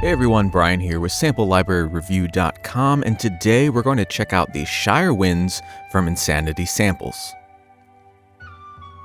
Hey everyone, Brian here with SampleLibraryReview.com, and today we're going to check out the Shire Winds from Insanity Samples.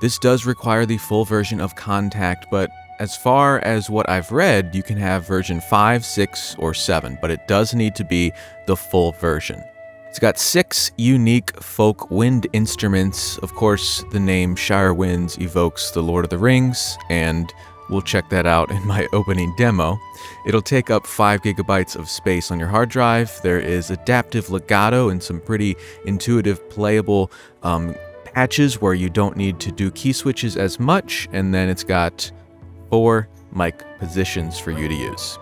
This does require the full version of Contact, but as far as what I've read, you can have version 5, 6, or 7, but it does need to be the full version. It's got 6 unique folk wind instruments. Of course, the name Shire Winds evokes the Lord of the Rings, and we'll check that out in my opening demo. It'll take up 5 gigabytes of space on your hard drive. There is adaptive legato and some pretty intuitive playable patches where you don't need to do key switches as much, and then it's got 4 mic positions for you to use.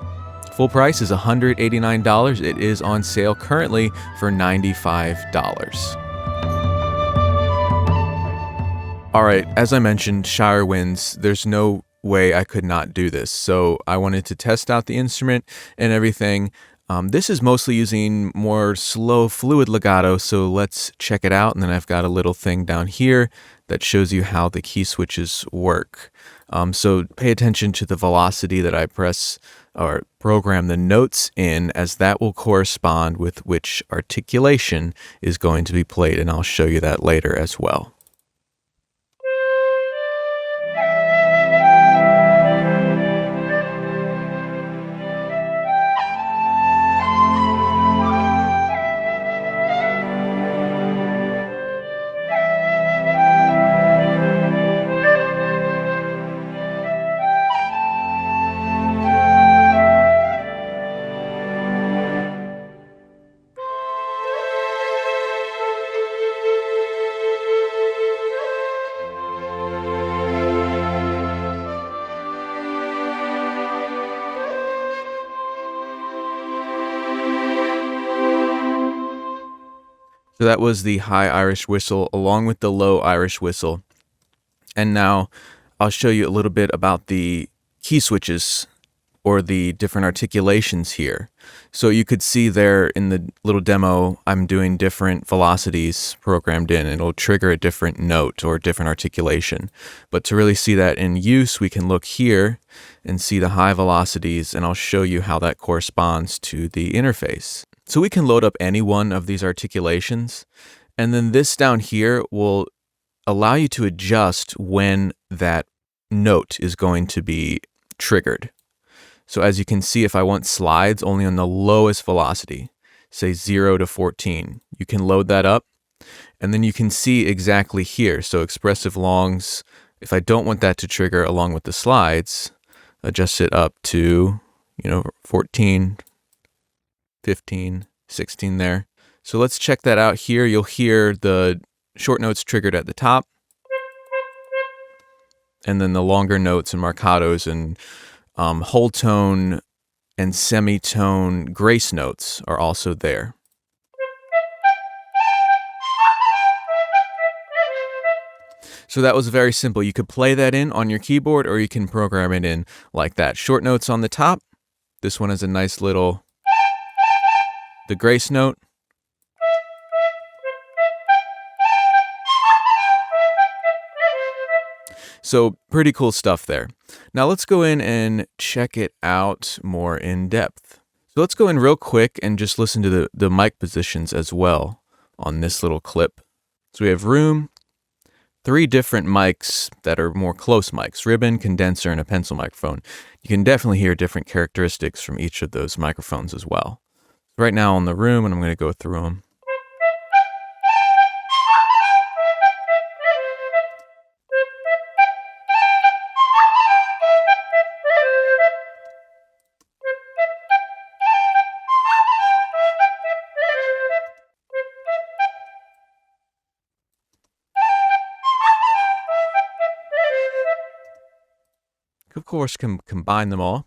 Full price is $189. It is on sale currently for $95. Alright, as I mentioned, Shire Winds, there's no way I could not do this, so I wanted to test out the instrument and everything. This is mostly using more slow fluid legato, so let's check it out. And then I've got a little thing down here that shows you how the key switches work. So pay attention to the velocity that I press or program the notes in, as that will correspond with which articulation is going to be played, and I'll show you that later as well. So that was the high Irish whistle along with the low Irish whistle. And now I'll show you a little bit about the key switches or the different articulations here. So you could see there in the little demo, I'm doing different velocities programmed in. It'll trigger a different note or different articulation. But to really see that in use, we can look here and see the high velocities, and I'll show you how that corresponds to the interface. So we can load up any one of these articulations, and then this down here will allow you to adjust when that note is going to be triggered. So as you can see, if I want slides only on the lowest velocity, say 0 to 14, you can load that up, and then you can see exactly here. So expressive longs, if I don't want that to trigger along with the slides, adjust it up to, 14, 15, 16 there. So let's check that out here. You'll hear the short notes triggered at the top, and then the longer notes and marcatos and whole tone and semitone grace notes are also there. So that was very simple. You could play that in on your keyboard, or you can program it in like that. Short notes on the top. This one has a nice little the grace note. So pretty cool stuff there. Now let's go in and check it out more in depth. So let's go in real quick and just listen to the mic positions as well on this little clip. So we have room, 3 different mics that are more close mics, ribbon, condenser, and a pencil microphone. You can definitely hear different characteristics from each of those microphones as well. Right now on the room, and I'm going to go through them. Of course, can combine them all.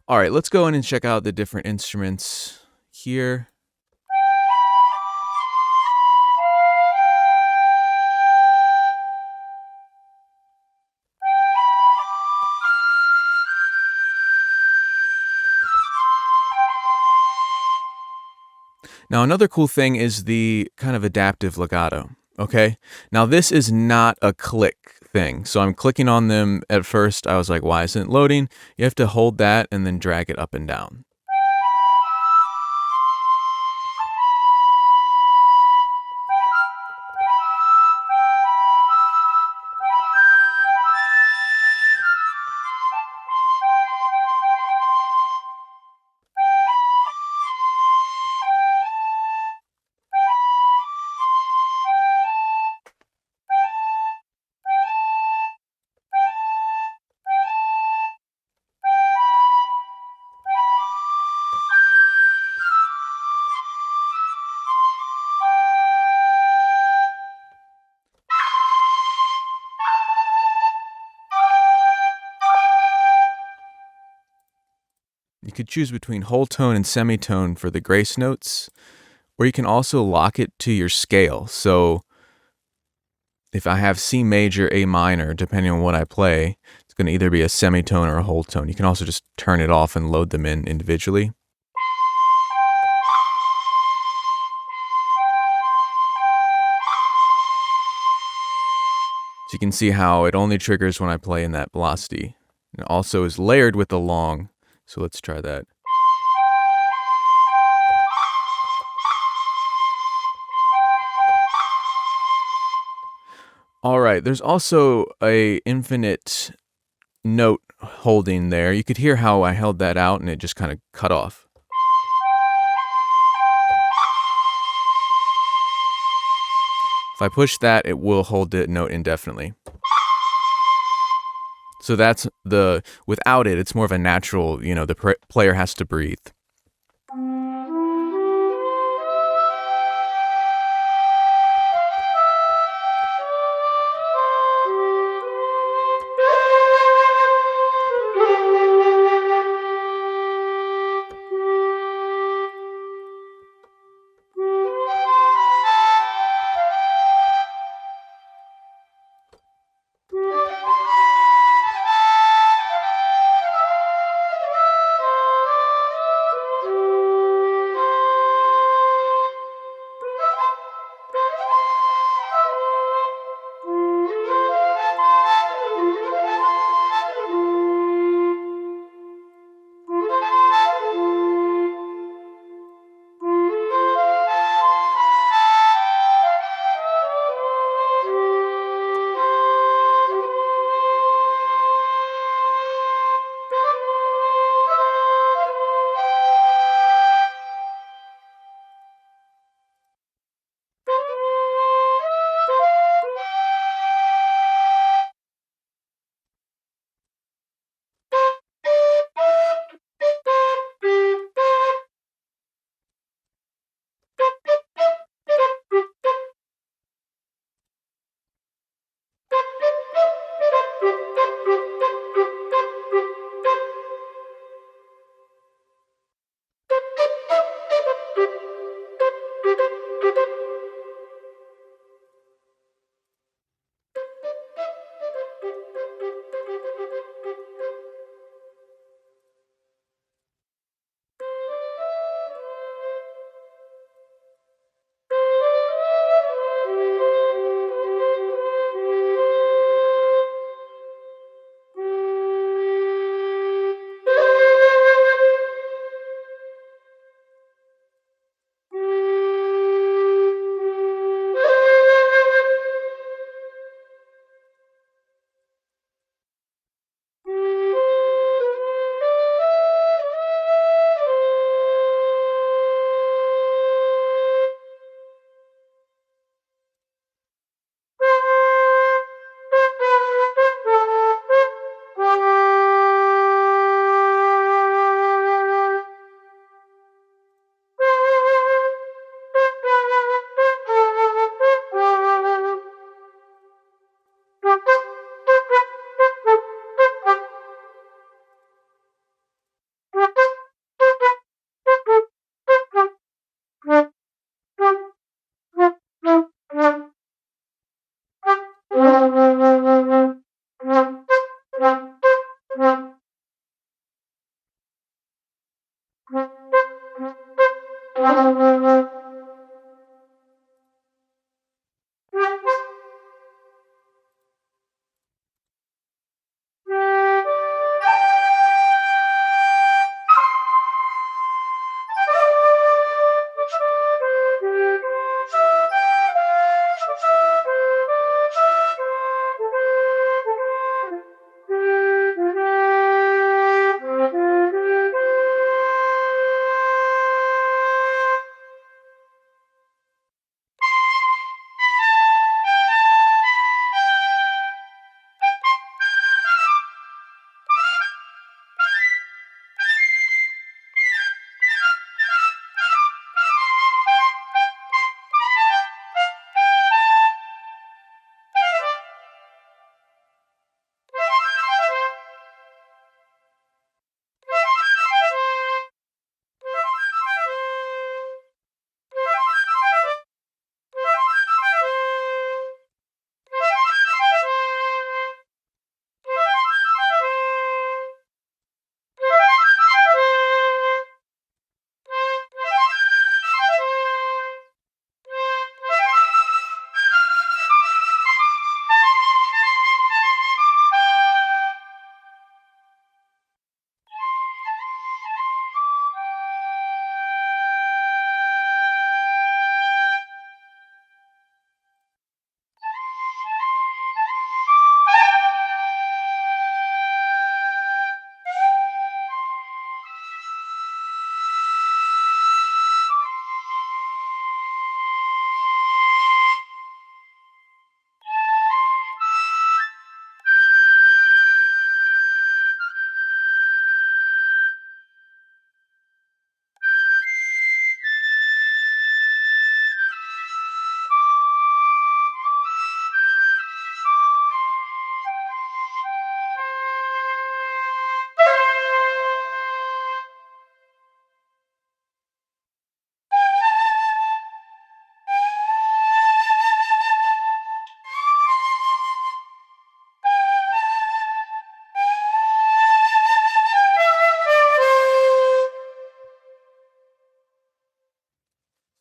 All right, let's go in and check out the different instruments here. Now, another cool thing is the kind of adaptive legato. Okay, now this is not a click thing. So I'm clicking on them at first. I was like, why isn't it loading? You have to hold that and then drag it up and down. You could choose between whole tone and semitone for the grace notes, or you can also lock it to your scale. So if I have C major, A minor, depending on what I play, it's going to either be a semitone or a whole tone. You can also just turn it off and load them in individually. So you can see how it only triggers when I play in that velocity. It also is layered with the long. So let's try that. All right, there's also a infinite note holding there. You could hear how I held that out and it just kind of cut off. If I push that, it will hold the note indefinitely. So that's without it, it's more of a natural, the player has to breathe.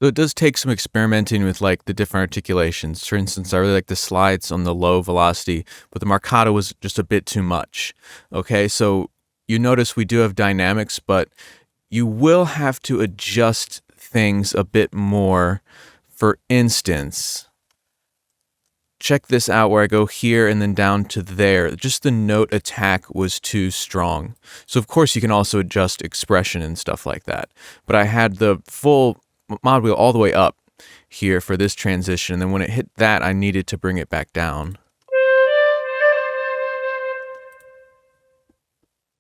So it does take some experimenting with like the different articulations. For instance, I really like the slides on the low velocity, but the marcato was just a bit too much. Okay, so you notice we do have dynamics, but you will have to adjust things a bit more. For instance, check this out where I go here and then down to there. Just the note attack was too strong. So of course you can also adjust expression and stuff like that. But I had the full mod wheel all the way up here for this transition. And then when it hit that, I needed to bring it back down.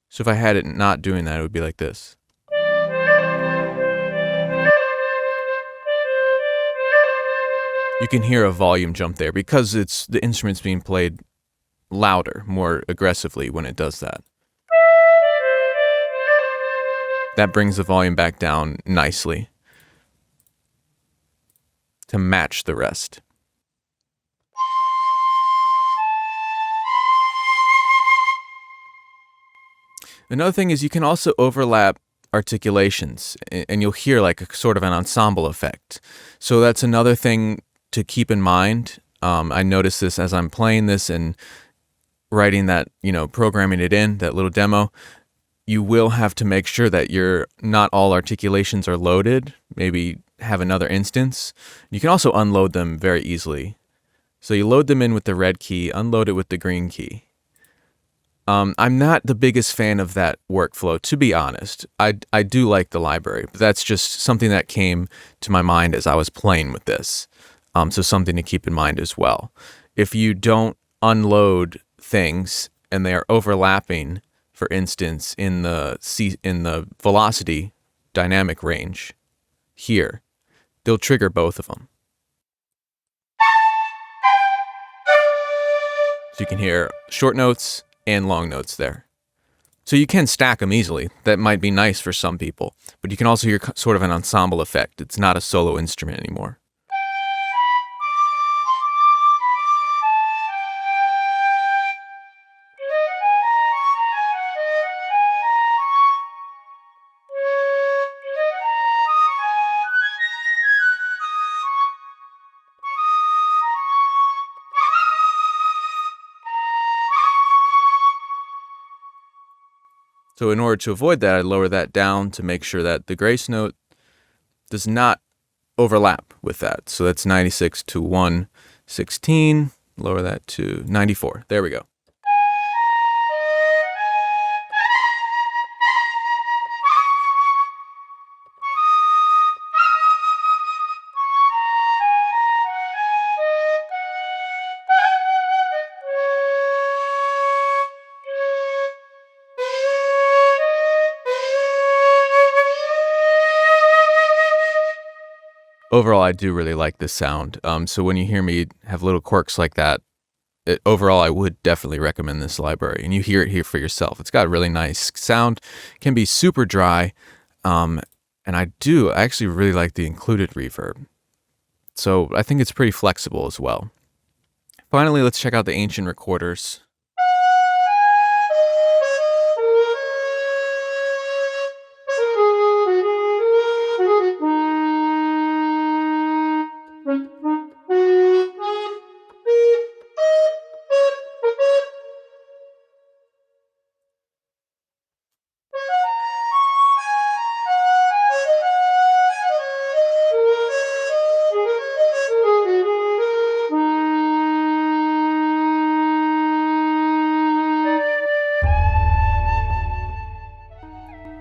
So if I had it not doing that, it would be like this. You can hear a volume jump there because it's the instrument's being played louder, more aggressively when it does that. That brings the volume back down nicely to match the rest. Another thing is you can also overlap articulations, and you'll hear like a sort of an ensemble effect. So that's another thing to keep in mind. I noticed this as I'm playing this and writing that, programming it in, that little demo. You will have to make sure that not all articulations are loaded. Maybe have another instance. You can also unload them very easily. So you load them in with the red key, unload it with the green key. I'm not the biggest fan of that workflow, to be honest. I do like the library, but that's just something that came to my mind as I was playing with this. So something to keep in mind as well. If you don't unload things and they are overlapping, for instance, in the velocity dynamic range here, they'll trigger both of them. So you can hear short notes and long notes there. So you can stack them easily. That might be nice for some people, but you can also hear sort of an ensemble effect. It's not a solo instrument anymore. So in order to avoid that, I lower that down to make sure that the grace note does not overlap with that. So that's 96 to 116. Lower that to 94. There we go. Overall, I do really like this sound. So when you hear me have little quirks like that, overall, I would definitely recommend this library. And you hear it here for yourself. It's got a really nice sound. Can be super dry. And I actually really like the included reverb. So I think it's pretty flexible as well. Finally, let's check out the ancient recorders.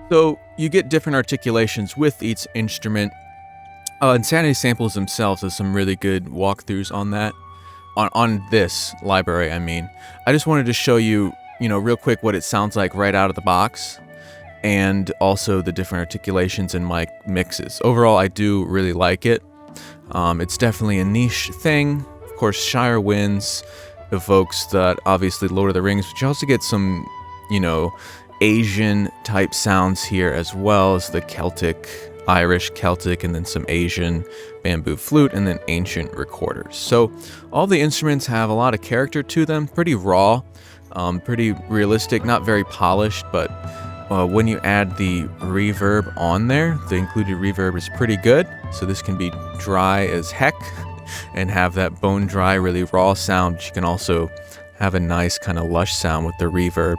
So you get different articulations with each instrument. Insanity Samples themselves has some really good walkthroughs on that. On this library, I mean. I just wanted to show you, real quick what it sounds like right out of the box, and also the different articulations and mic mixes. Overall, I do really like it. It's definitely a niche thing. Of course, Shire Winds evokes that, obviously, Lord of the Rings, but you also get some, Asian type sounds here, as well as the Irish Celtic, and then some Asian bamboo flute, and then ancient recorders. So all the instruments have a lot of character to them, pretty raw, pretty realistic, not very polished, but when you add the reverb on there, the included reverb is pretty good. So this can be dry as heck and have that bone dry, really raw sound. But you can also have a nice kind of lush sound with the reverb.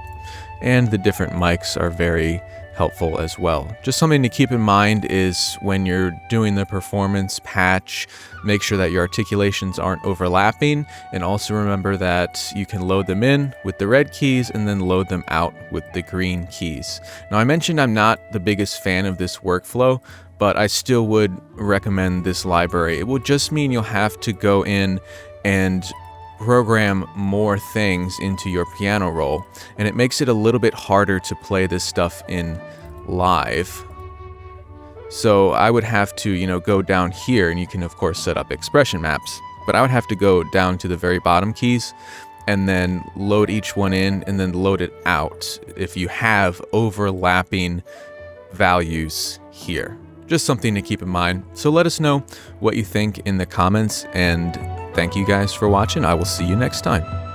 And the different mics are very helpful as well. Just something to keep in mind is when you're doing the performance patch, make sure that your articulations aren't overlapping, and also remember that you can load them in with the red keys and then load them out with the green keys. Now, I mentioned I'm not the biggest fan of this workflow, but I still would recommend this library. It will just mean you'll have to go in and program more things into your piano roll, and it makes it a little bit harder to play this stuff in live. So I would have to, go down here, and you can of course set up expression maps, but I would have to go down to the very bottom keys and then load each one in and then load it out if you have overlapping values here. Just something to keep in mind. So let us know what you think in the comments, and thank you guys for watching. I will see you next time.